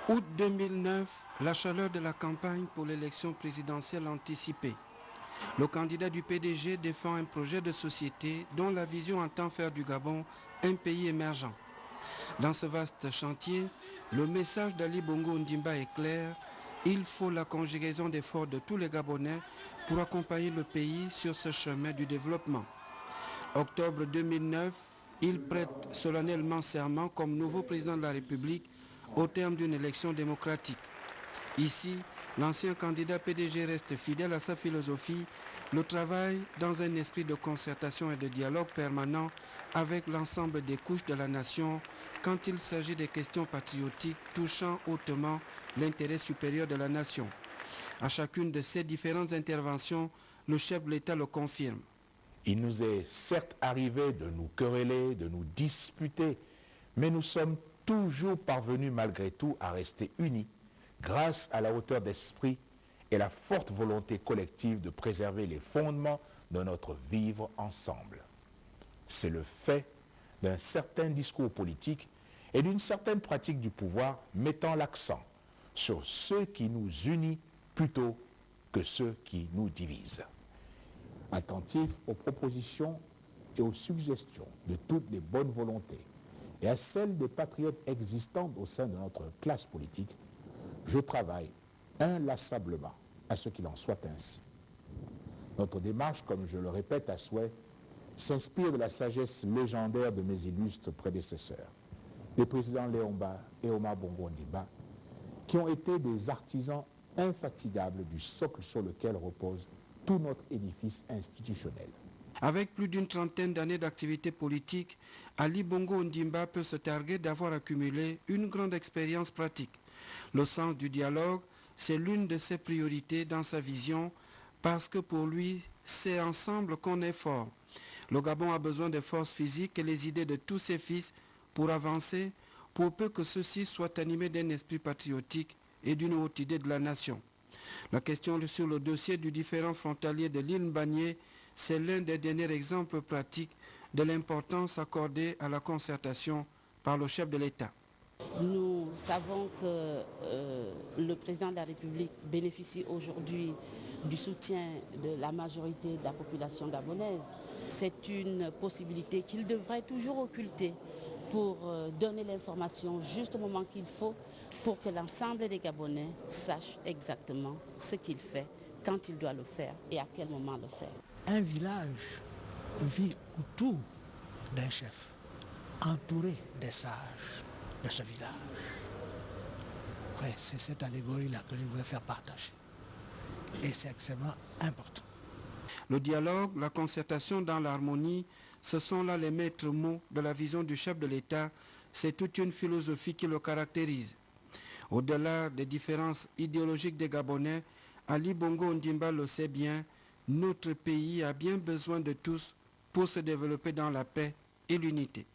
Août 2009, la chaleur de la campagne pour l'élection présidentielle anticipée. Le candidat du PDG défend un projet de société dont la vision entend faire du Gabon un pays émergent. Dans ce vaste chantier, le message d'Ali Bongo Ondimba est clair. Il faut la conjugaison d'efforts de tous les Gabonais pour accompagner le pays sur ce chemin du développement. Octobre 2009, il prête solennellement serment comme nouveau président de la République au terme d'une élection démocratique. Ici, l'ancien candidat PDG reste fidèle à sa philosophie, le travail dans un esprit de concertation et de dialogue permanent avec l'ensemble des couches de la nation quand il s'agit des questions patriotiques touchant hautement l'intérêt supérieur de la nation. À chacune de ces différentes interventions, le chef de l'État le confirme. Il nous est certes arrivé de nous quereller, de nous disputer, mais nous sommes toujours parvenus malgré tout à rester unis grâce à la hauteur d'esprit et la forte volonté collective de préserver les fondements de notre vivre ensemble. C'est le fait d'un certain discours politique et d'une certaine pratique du pouvoir mettant l'accent sur ce qui nous unit plutôt que ce qui nous divise. Attentif aux propositions et aux suggestions de toutes les bonnes volontés et à celles des patriotes existantes au sein de notre classe politique, je travaille inlassablement à ce qu'il en soit ainsi. Notre démarche, comme je le répète à souhait, s'inspire de la sagesse légendaire de mes illustres prédécesseurs, les présidents Léomba et Omar Bongo Ondimba, qui ont été des artisans infatigables du socle sur lequel repose tout notre édifice institutionnel. Avec plus d'une trentaine d'années d'activité politique, Ali Bongo Ondimba peut se targuer d'avoir accumulé une grande expérience pratique. Le sens du dialogue, c'est l'une de ses priorités dans sa vision parce que pour lui, c'est ensemble qu'on est fort. Le Gabon a besoin des forces physiques et les idées de tous ses fils pour avancer, pour peu que ceux-ci soient animés d'un esprit patriotique et d'une haute idée de la nation. La question sur le dossier du différend frontalier de l'île Mbagné, c'est l'un des derniers exemples pratiques de l'importance accordée à la concertation par le chef de l'État. Nous savons que le président de la République bénéficie aujourd'hui du soutien de la majorité de la population gabonaise. C'est une possibilité qu'il devrait toujours occulter pour donner l'information juste au moment qu'il faut pour que l'ensemble des Gabonais sachent exactement ce qu'il fait, quand il doit le faire et à quel moment le faire. Un village vit autour d'un chef, entouré des sages de ce village. Ouais, c'est cette allégorie-là que je voulais faire partager. Et c'est extrêmement important. Le dialogue, la concertation dans l'harmonie, ce sont là les maîtres mots de la vision du chef de l'État. C'est toute une philosophie qui le caractérise. Au-delà des différences idéologiques des Gabonais, Ali Bongo Ondimba le sait bien, notre pays a bien besoin de tous pour se développer dans la paix et l'unité.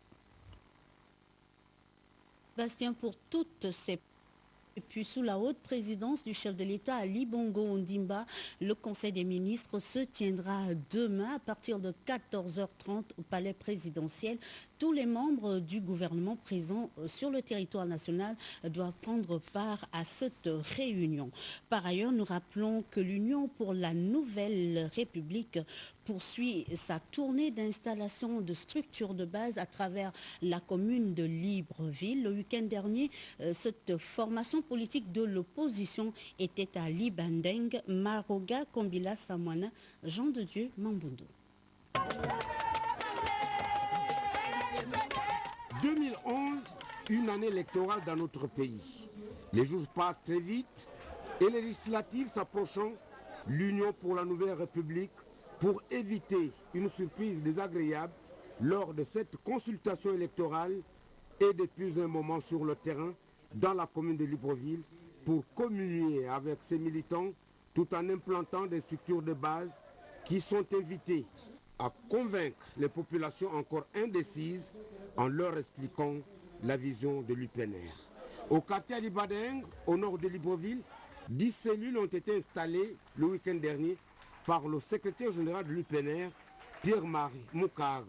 Bastien, pour toutes ces... Et puis sous la haute présidence du chef de l'État Ali Bongo Ondimba, le Conseil des ministres se tiendra demain à partir de 14h30 au palais présidentiel. Tous les membres du gouvernement présents sur le territoire national doivent prendre part à cette réunion. Par ailleurs, nous rappelons que l'Union pour la Nouvelle République poursuit sa tournée d'installation de structures de base à travers la commune de Libreville. Le week-end dernier, cette formation politique de l'opposition était à Libandeng, Maroga, Kombila, Samwana, Jean de Dieu, Mamboundou. 2011, une année électorale dans notre pays. Les jours passent très vite et les législatives s'approchant, l'Union pour la Nouvelle République, pour éviter une surprise désagréable lors de cette consultation électorale et depuis un moment sur le terrain dans la commune de Libreville pour communier avec ses militants tout en implantant des structures de base qui sont invitées à convaincre les populations encore indécises en leur expliquant la vision de l'UPNR. Au quartier Alibadeng, au nord de Libreville, 10 cellules ont été installées le week-end dernier par le secrétaire général de l'UPNR, Pierre-Marie Moukar,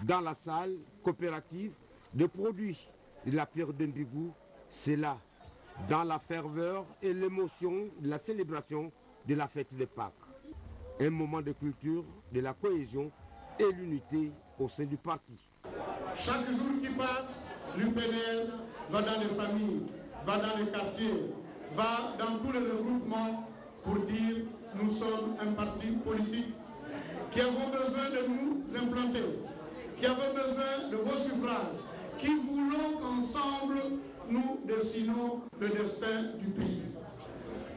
dans la salle coopérative de produits de la pierre d'Embigou. C'est là dans la ferveur et l'émotion de la célébration de la fête de Pâques. Un moment de culture, de la cohésion et l'unité au sein du parti. Chaque jour qui passe, l'UPDL va dans les familles, va dans les quartiers, va dans tous les regroupements pour dire nous sommes un parti politique qui avons besoin de nous implanter, qui avons besoin de vos suffrages, qui voulons qu'ensemble nous dessinons le destin du pays.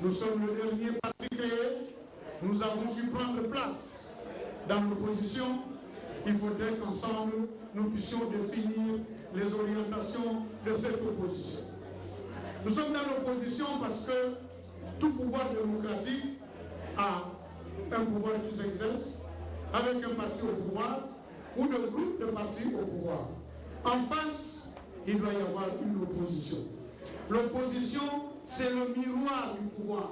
Nous sommes le dernier parti créé, nous avons su prendre place dans l'opposition. Il faudrait qu'ensemble nous puissions définir les orientations de cette opposition. Nous sommes dans l'opposition parce que tout pouvoir démocratique a un pouvoir qui s'exerce avec un parti au pouvoir ou de groupes de partis au pouvoir. En face, il doit y avoir une opposition. L'opposition, c'est le miroir du pouvoir.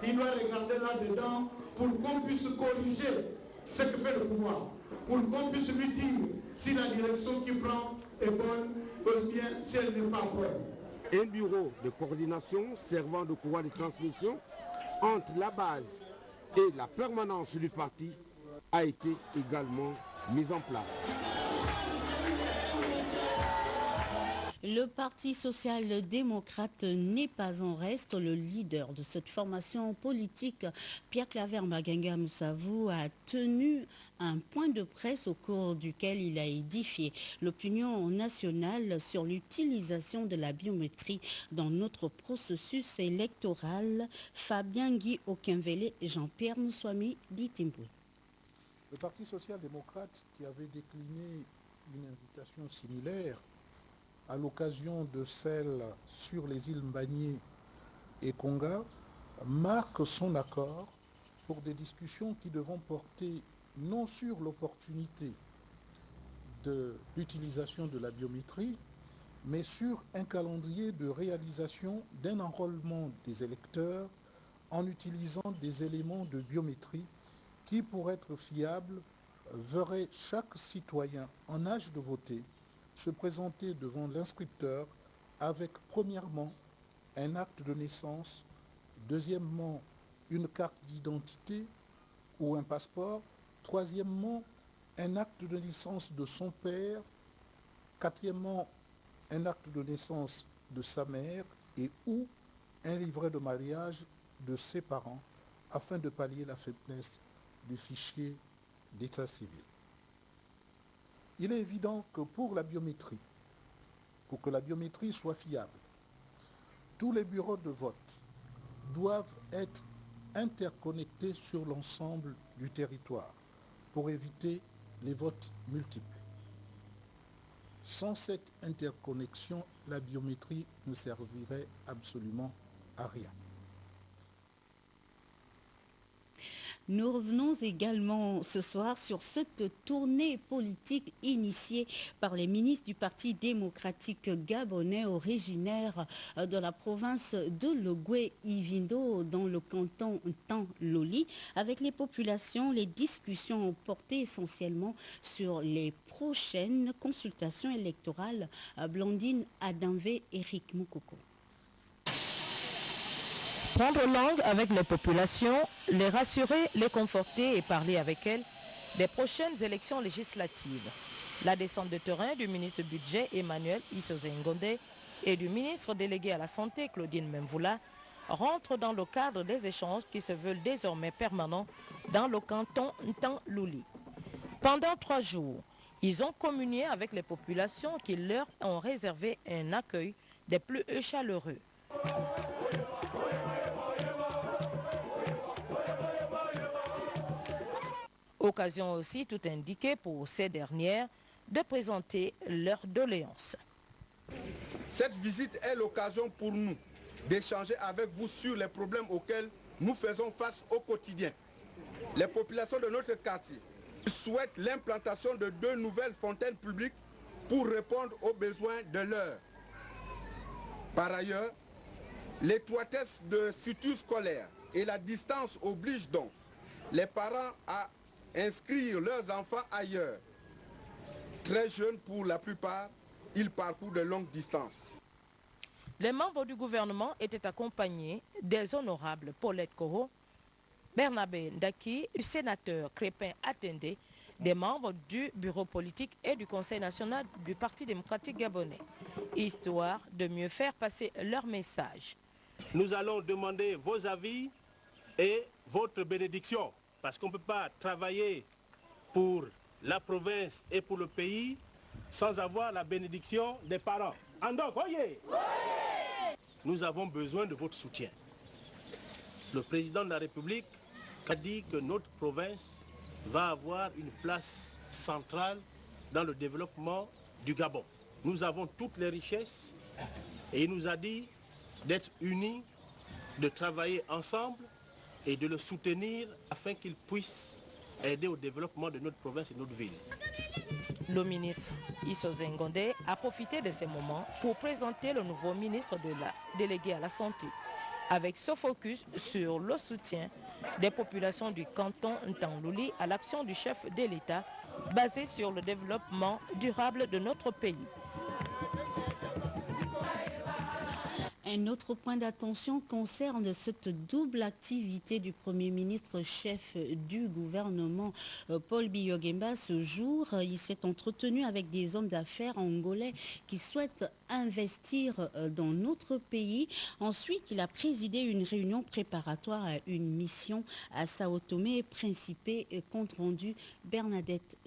Il doit regarder là-dedans pour qu'on puisse corriger ce que fait le pouvoir, pour qu'on puisse lui dire si la direction qu'il prend est bonne ou bien si elle n'est pas bonne. Un bureau de coordination servant de pouvoir de transmission entre la base et la permanence du parti a été également mis en place. Le Parti social-démocrate n'est pas en reste. Le leader de cette formation politique, Pierre Claver Magenga Moussavou, a tenu un point de presse au cours duquel il a édifié l'opinion nationale sur l'utilisation de la biométrie dans notre processus électoral. Fabien Guy Okinvele et Jean-Pierre Moussouami d'Itimboué. Le Parti social-démocrate, qui avait décliné une invitation similaire à l'occasion de celle sur les îles Mbagné et Konga, marque son accord pour des discussions qui devront porter non sur l'opportunité de l'utilisation de la biométrie, mais sur un calendrier de réalisation d'un enrôlement des électeurs en utilisant des éléments de biométrie qui, pour être fiables, verraient chaque citoyen en âge de voter se présenter devant l'inscripteur avec, premièrement, un acte de naissance, deuxièmement, une carte d'identité ou un passeport, troisièmement, un acte de naissance de son père, quatrièmement, un acte de naissance de sa mère et ou un livret de mariage de ses parents afin de pallier la faiblesse du fichier d'état civil. Il est évident que pour que la biométrie soit fiable, tous les bureaux de vote doivent être interconnectés sur l'ensemble du territoire pour éviter les votes multiples. Sans cette interconnexion, la biométrie ne servirait absolument à rien. Nous revenons également ce soir sur cette tournée politique initiée par les ministres du Parti démocratique gabonais originaires de la province de Logoué-Ivindo dans le canton Tan-Loli. Avec les populations, les discussions ont porté essentiellement sur les prochaines consultations électorales. Blandine Adamvé, Eric Moukoko. Prendre langue avec les populations, les rassurer, les conforter et parler avec elles des prochaines élections législatives. La descente de terrain du ministre du Budget Emmanuel Issoze Ngonde et du ministre délégué à la Santé Claudine Memvoula rentre dans le cadre des échanges qui se veulent désormais permanents dans le canton Tan-Loli. Pendant 3 jours, ils ont communié avec les populations qui leur ont réservé un accueil des plus chaleureux. Occasion aussi tout indiquée pour ces dernières de présenter leurs doléances. Cette visite est l'occasion pour nous d'échanger avec vous sur les problèmes auxquels nous faisons face au quotidien. Les populations de notre quartier souhaitent l'implantation de 2 nouvelles fontaines publiques pour répondre aux besoins de l'heure. Par ailleurs, l'étroitesse de structures scolaires et la distance obligent donc les parents à inscrire leurs enfants ailleurs. Très jeunes pour la plupart, ils parcourent de longues distances. Les membres du gouvernement étaient accompagnés des honorables Paulette Koro, Bernabé Ndaki, du sénateur Crépin Attendé, des membres du bureau politique et du Conseil national du Parti démocratique gabonais, histoire de mieux faire passer leur message. Nous allons demander vos avis et votre bénédiction, parce qu'on ne peut pas travailler pour la province et pour le pays sans avoir la bénédiction des parents. Andok, oyez! Nous avons besoin de votre soutien. Le président de la République a dit que notre province va avoir une place centrale dans le développement du Gabon. Nous avons toutes les richesses et il nous a dit d'être unis, de travailler ensemble et de le soutenir afin qu'il puisse aider au développement de notre province et de notre ville. Le ministre Isso Zengondé a profité de ces moments pour présenter le nouveau ministre délégué à la santé, avec ce focus sur le soutien des populations du canton Ntanlouli à l'action du chef de l'État basée sur le développement durable de notre pays. Un autre point d'attention concerne cette double activité du Premier ministre chef du gouvernement Paul Biya-Oguemba. Ce jour, il s'est entretenu avec des hommes d'affaires angolais qui souhaitent investir dans notre pays. Ensuite, il a présidé une réunion préparatoire à une mission à Sao Tomé et Principe, compte rendu Bernadette.